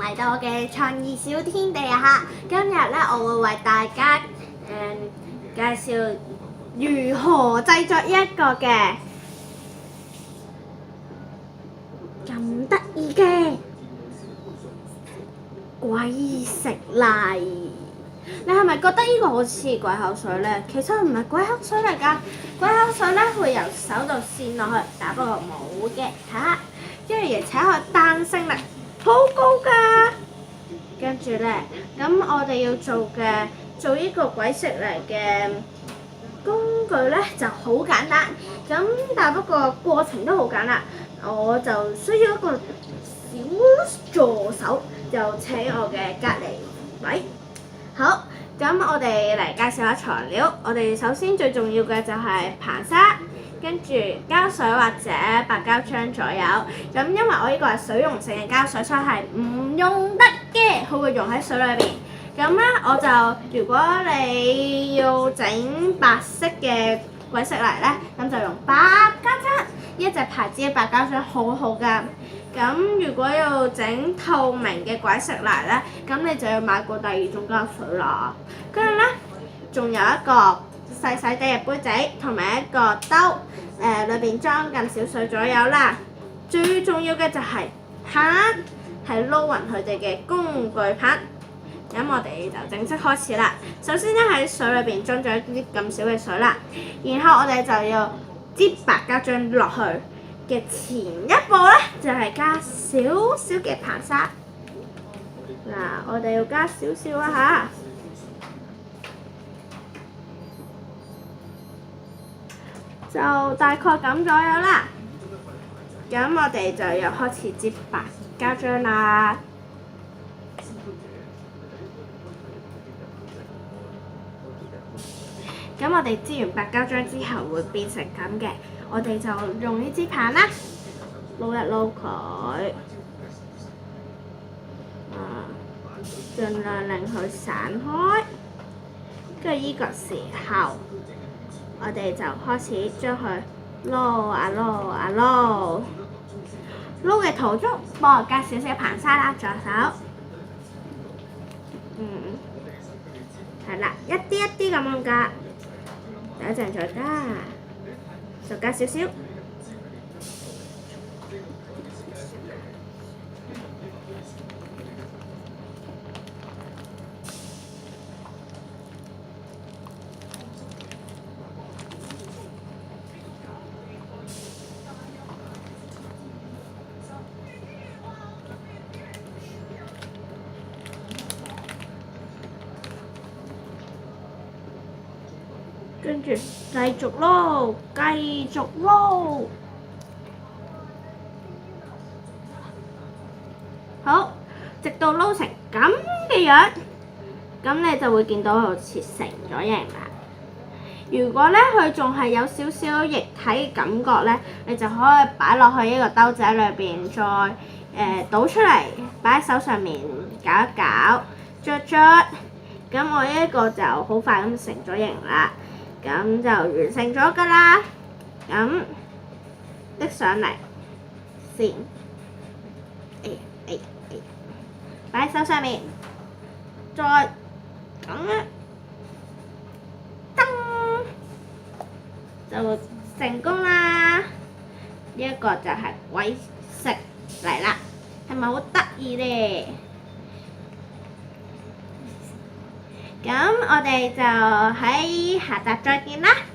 嚟到我嘅創意小天地啊！今日咧，我會為大家介紹如何製作一個嘅咁得意嘅鬼食泥。你係咪覺得呢個好似鬼口水呢？其實唔係鬼口水嚟㗎，鬼口水咧會由手度跣落去，但不過冇嘅嚇，跟住而且佢彈性力好高㗎。跟住咧，咁我哋要做呢個鬼食泥嘅工具咧就好簡單，咁但不過過程都好簡單，我就需要一個小助手，就請我嘅隔離位。好，咁我哋嚟介紹下材料。我哋首先最重要嘅就係硼砂，跟住膠水或者白膠漿左右。咁因為我呢個係水溶性嘅膠水，所以係唔用得嘅，佢會溶喺水裏邊。咁咧，我就如果你要整白色嘅鬼食泥咧，咁就用白膠漿，呢隻牌子嘅白膠漿好好㗎。咁如果要整透明嘅鬼食泥咧，咁你就要買過第二種膠水啦。跟住咧，仲有一個細細哋嘅杯仔，同埋一個兜，裏邊裝近少水左右啦。最重要嘅就係棒，係撈勻佢哋嘅工具棒。咁我哋就正式開始啦。首先咧喺水裏邊裝咗一啲咁少嘅水啦，然後我哋就要擠白膠漿落去。嘅前一步咧，就係加少少嘅硼砂。嗱，我哋要加少少啊嚇，就大概咁左右啦。咁我哋就要開始擠白膠漿啦。咁我哋擠完白膠漿之後會變成咁嘅，我哋就用呢支棒啦，撈一撈佢，盡量令佢散開。跟住依個時候，我哋就開始將佢撈啊撈啊撈，撈嘅途中幫我加少少硼砂啦，助手。係啦，一啲一啲咁樣加。等一陣再加，就加少少。跟住繼續撈，繼續撈。好，直到撈成咁嘅樣，咁你就會見到好似成咗形啦。如果咧佢仲係有少少液體嘅感覺咧，你就可以擺落去呢個兜仔裏邊，再倒出嚟，擺喺手上面攪一攪，捽捽。咁我呢個就好快咁成咗形啦。咁就完成咗㗎啦。咁拎上嚟先，擺喺手上面，再咁樣，噔，就成功啦！呢一個就係鬼食泥啦，係咪好得意咧？咁我哋就喺下集再見啦〜